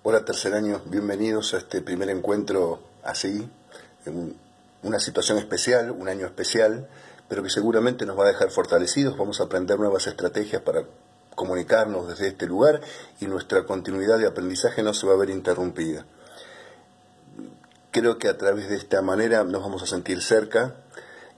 Hola terceraños, bienvenidos a este primer encuentro así, en una situación especial, un año especial, pero que seguramente nos va a dejar fortalecidos. Vamos a aprender nuevas estrategias para comunicarnos desde este lugar y nuestra continuidad de aprendizaje no se va a ver interrumpida. Creo que a través de esta manera nos vamos a sentir cerca,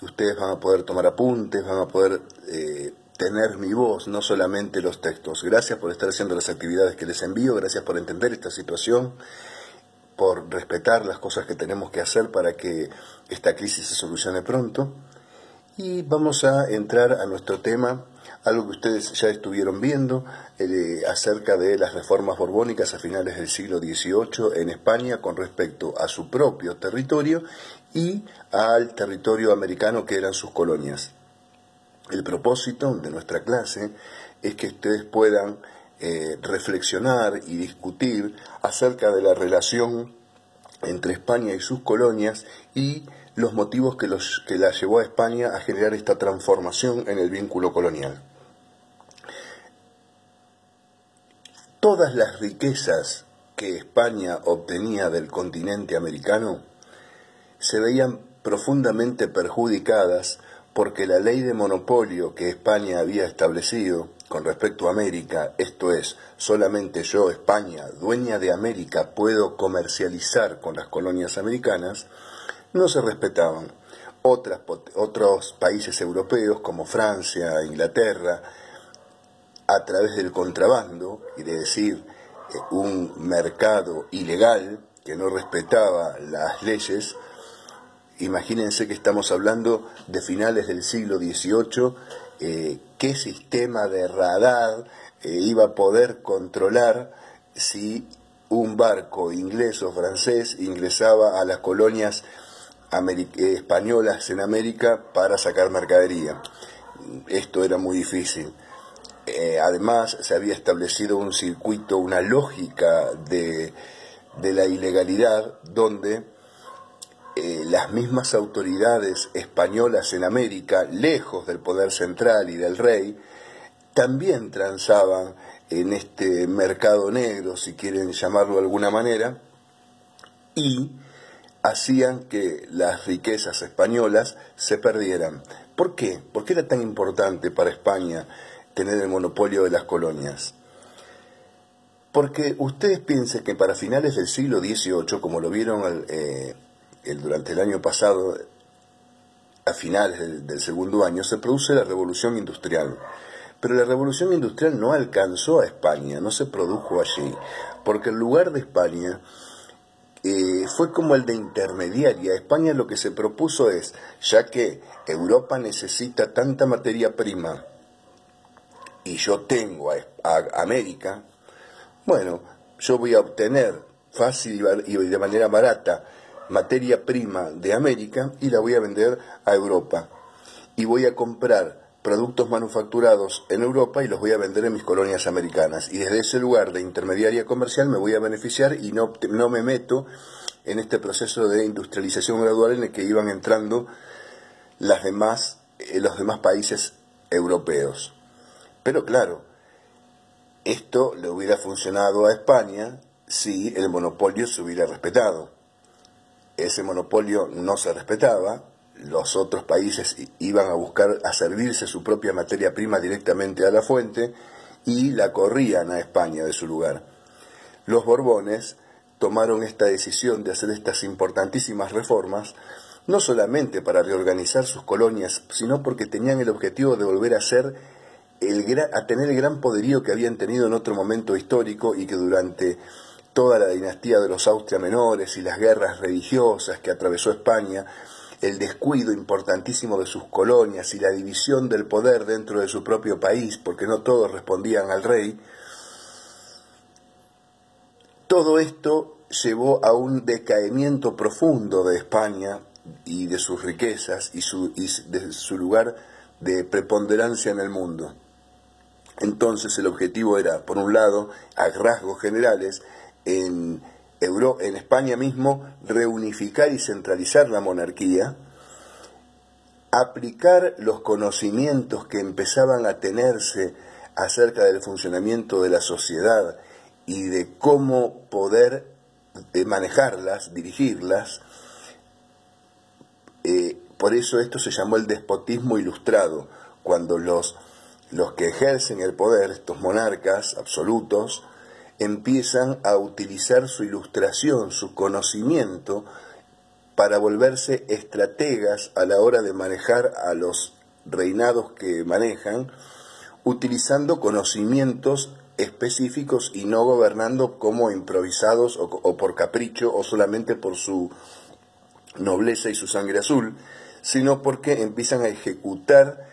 y ustedes van a poder tomar apuntes, van a poder tener mi voz, no solamente los textos. Gracias por estar haciendo las actividades que les envío, gracias por entender esta situación, por respetar las cosas que tenemos que hacer para que esta crisis se solucione pronto. Y vamos a entrar a nuestro tema, algo que ustedes ya estuvieron viendo, acerca de las reformas borbónicas a finales del siglo XVIII en España con respecto a su propio territorio y al territorio americano que eran sus colonias. El propósito de nuestra clase es que ustedes puedan reflexionar y discutir acerca de la relación entre España y sus colonias y los motivos que la llevó a España a generar esta transformación en el vínculo colonial. Todas las riquezas que España obtenía del continente americano se veían profundamente perjudicadas porque la ley de monopolio que España había establecido con respecto a América, esto es, solamente yo, España, dueña de América, puedo comercializar con las colonias americanas, no se respetaban. Otros países europeos como Francia, Inglaterra, a través del contrabando, y de decir, un mercado ilegal que no respetaba las leyes. Imagínense que estamos hablando de finales del siglo XVIII, qué sistema de radar iba a poder controlar si un barco inglés o francés ingresaba a las colonias españolas en América para sacar mercadería. Esto era muy difícil. Además, se había establecido un circuito, una lógica de la ilegalidad donde las mismas autoridades españolas en América, lejos del poder central y del rey, también transaban en este mercado negro, si quieren llamarlo de alguna manera, y hacían que las riquezas españolas se perdieran. ¿Por qué? ¿Por qué era tan importante para España tener el monopolio de las colonias? Porque ustedes piensen que para finales del siglo XVIII, como lo vieron durante el año pasado, a finales del segundo año, se produce la Revolución Industrial. Pero la Revolución Industrial no alcanzó a España, no se produjo allí, porque el lugar de España fue como el de intermediaria. España lo que se propuso es, ya que Europa necesita tanta materia prima y yo tengo a América, bueno, yo voy a obtener fácil y de manera barata materia prima de América y la voy a vender a Europa. Y voy a comprar productos manufacturados en Europa y los voy a vender en mis colonias americanas. Y desde ese lugar de intermediaria comercial me voy a beneficiar y no me meto en este proceso de industrialización gradual en el que iban entrando los demás países europeos. Pero claro, esto le hubiera funcionado a España si el monopolio se hubiera respetado. Ese monopolio no se respetaba, los otros países iban a buscar a servirse su propia materia prima directamente a la fuente y la corrían a España de su lugar. Los Borbones tomaron esta decisión de hacer estas importantísimas reformas, no solamente para reorganizar sus colonias, sino porque tenían el objetivo de volver a tener el gran poderío que habían tenido en otro momento histórico y que durante toda la dinastía de los Austria Menores y las guerras religiosas que atravesó España, el descuido importantísimo de sus colonias y la división del poder dentro de su propio país, porque no todos respondían al rey, todo esto llevó a un decaimiento profundo de España y de sus riquezas y de su lugar de preponderancia en el mundo. Entonces el objetivo era, por un lado, a rasgos generales, en España mismo, reunificar y centralizar la monarquía, aplicar los conocimientos que empezaban a tenerse acerca del funcionamiento de la sociedad y de cómo poder manejarlas, dirigirlas. Por eso esto se llamó el despotismo ilustrado, cuando los que ejercen el poder, estos monarcas absolutos, empiezan a utilizar su ilustración, su conocimiento, para volverse estrategas a la hora de manejar a los reinados que manejan, utilizando conocimientos específicos y no gobernando como improvisados o por capricho o solamente por su nobleza y su sangre azul, sino porque empiezan a ejecutar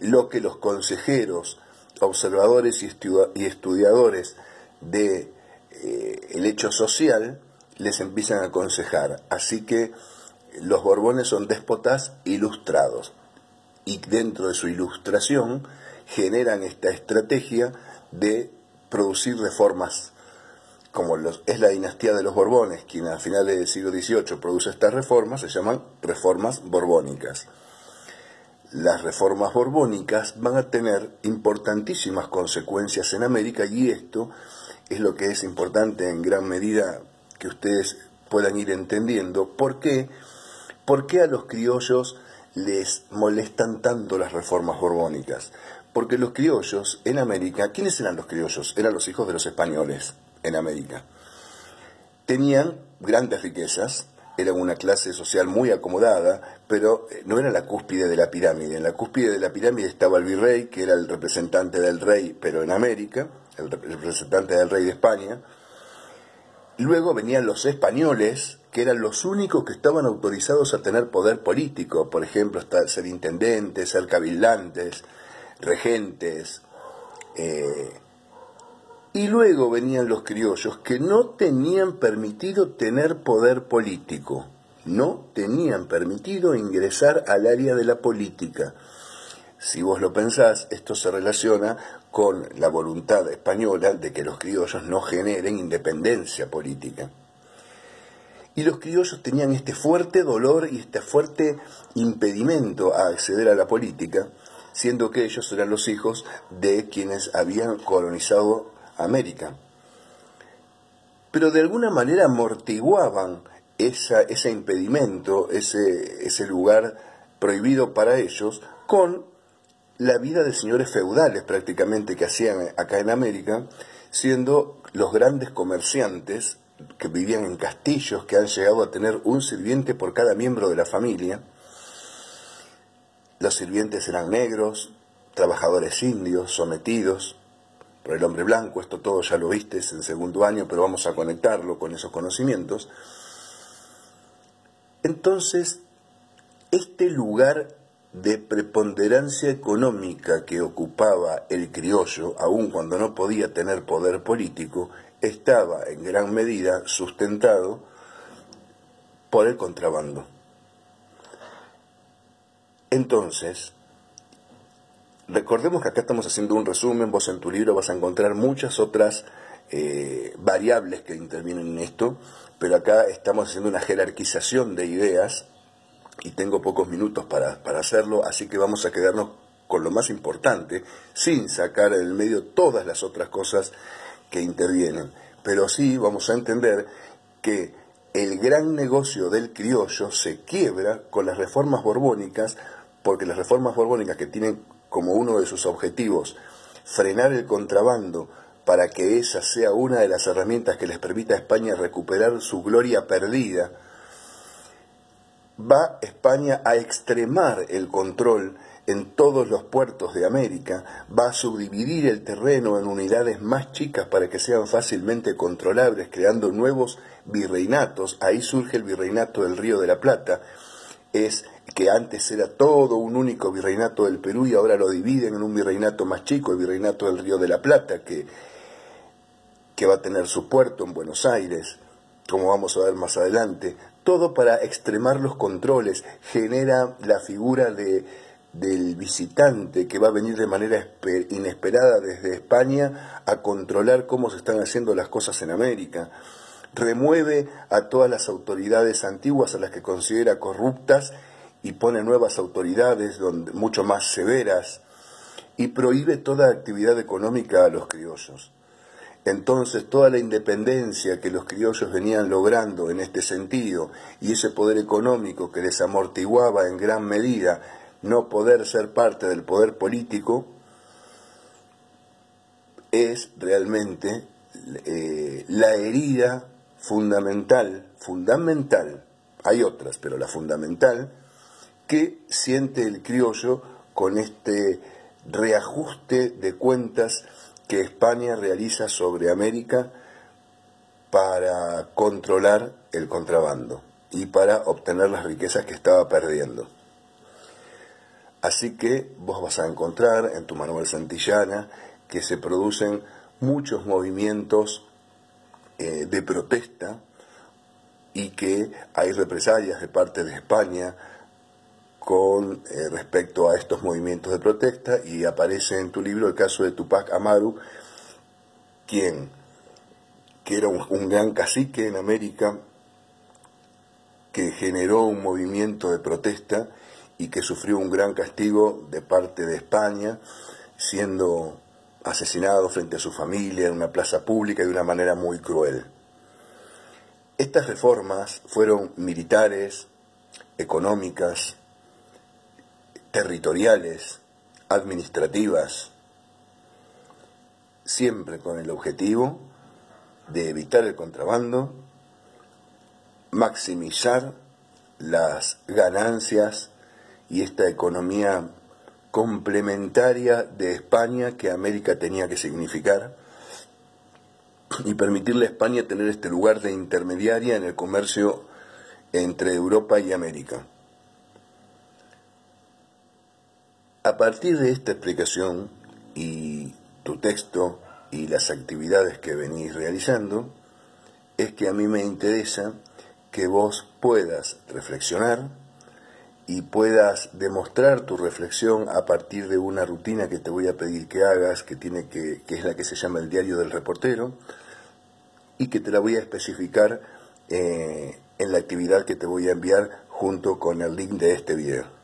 lo que los consejeros, observadores y estudiadores de el hecho social les empiezan a aconsejar. Así que los Borbones son déspotas ilustrados, y dentro de su ilustración generan esta estrategia de producir reformas, como es la dinastía de los Borbones, quien a finales del siglo XVIII produce estas reformas, se llaman reformas borbónicas. Las reformas borbónicas van a tener importantísimas consecuencias en América, y esto es lo que es importante en gran medida que ustedes puedan ir entendiendo. ¿Por qué? ¿Por qué a los criollos les molestan tanto las reformas borbónicas? Porque los criollos en América, ¿quiénes eran los criollos? Eran los hijos de los españoles en América. Tenían grandes riquezas, eran una clase social muy acomodada, pero no era la cúspide de la pirámide. En la cúspide de la pirámide estaba el virrey, que era el representante del rey, pero en América, el representante del rey de España. Luego venían los españoles, que eran los únicos que estaban autorizados a tener poder político, por ejemplo, ser intendentes, ser cabildantes, regentes. Y luego venían los criollos, que no tenían permitido tener poder político, no tenían permitido ingresar al área de la política. Si vos lo pensás, esto se relaciona con la voluntad española de que los criollos no generen independencia política. Y los criollos tenían este fuerte dolor y este fuerte impedimento a acceder a la política, siendo que ellos eran los hijos de quienes habían colonizado América. Pero de alguna manera amortiguaban ese impedimento, ese lugar prohibido para ellos, con la vida de señores feudales prácticamente que hacían acá en América, siendo los grandes comerciantes que vivían en castillos, que han llegado a tener un sirviente por cada miembro de la familia. Los sirvientes eran negros, trabajadores indios, sometidos por el hombre blanco. Esto todo ya lo viste en segundo año, pero vamos a conectarlo con esos conocimientos. Entonces, este lugar de preponderancia económica que ocupaba el criollo, aun cuando no podía tener poder político, estaba en gran medida sustentado por el contrabando. Entonces, recordemos que acá estamos haciendo un resumen. Vos en tu libro vas a encontrar muchas otras variables que intervienen en esto, pero acá estamos haciendo una jerarquización de ideas y tengo pocos minutos para hacerlo, así que vamos a quedarnos con lo más importante, sin sacar del medio todas las otras cosas que intervienen. Pero sí vamos a entender que el gran negocio del criollo se quiebra con las reformas borbónicas, porque las reformas borbónicas, que tienen como uno de sus objetivos frenar el contrabando para que esa sea una de las herramientas que les permita a España recuperar su gloria perdida, va España a extremar el control en todos los puertos de América, va a subdividir el terreno en unidades más chicas para que sean fácilmente controlables, creando nuevos virreinatos. Ahí surge el virreinato del Río de la Plata, que antes era todo un único virreinato del Perú y ahora lo dividen en un virreinato más chico, el virreinato del Río de la Plata, que va a tener su puerto en Buenos Aires, como vamos a ver más adelante. Todo para extremar los controles. Genera la figura del visitante que va a venir de manera inesperada desde España a controlar cómo se están haciendo las cosas en América. Remueve a todas las autoridades antiguas a las que considera corruptas y pone nuevas autoridades mucho más severas, y prohíbe toda actividad económica a los criollos. Entonces toda la independencia que los criollos venían logrando en este sentido y ese poder económico que les amortiguaba en gran medida no poder ser parte del poder político, es realmente la herida fundamental, hay otras, pero la fundamental, que siente el criollo con este reajuste de cuentas que España realiza sobre América para controlar el contrabando y para obtener las riquezas que estaba perdiendo. Así que vos vas a encontrar en tu Manuel Santillana que se producen muchos movimientos de protesta y que hay represalias de parte de España con respecto a estos movimientos de protesta, y aparece en tu libro el caso de Tupac Amaru, que era un gran cacique en América, que generó un movimiento de protesta y que sufrió un gran castigo de parte de España, siendo asesinado frente a su familia en una plaza pública de una manera muy cruel. Estas reformas fueron militares, económicas, territoriales, administrativas, siempre con el objetivo de evitar el contrabando, maximizar las ganancias y esta economía complementaria de España que América tenía que significar, y permitirle a España tener este lugar de intermediaria en el comercio entre Europa y América. A partir de esta explicación y tu texto y las actividades que venís realizando, es que a mí me interesa que vos puedas reflexionar y puedas demostrar tu reflexión a partir de una rutina que te voy a pedir que hagas, que es la que se llama el diario del reportero, y que te la voy a especificar en la actividad que te voy a enviar junto con el link de este video.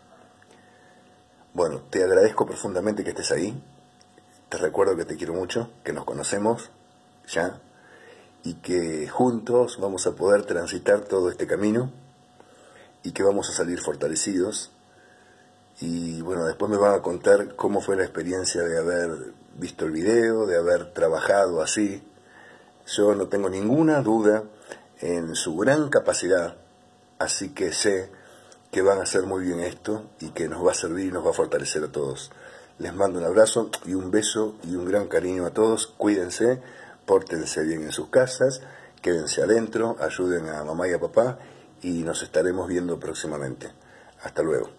Bueno, te agradezco profundamente que estés ahí. Te recuerdo que te quiero mucho, que nos conocemos ya, y que juntos vamos a poder transitar todo este camino y que vamos a salir fortalecidos. Y bueno, después me van a contar cómo fue la experiencia de haber visto el video, de haber trabajado así. Yo no tengo ninguna duda en su gran capacidad, así que sé que van a hacer muy bien esto y que nos va a servir y nos va a fortalecer a todos. Les mando un abrazo y un beso y un gran cariño a todos. Cuídense, pórtense bien en sus casas, quédense adentro, ayuden a mamá y a papá, y nos estaremos viendo próximamente. Hasta luego.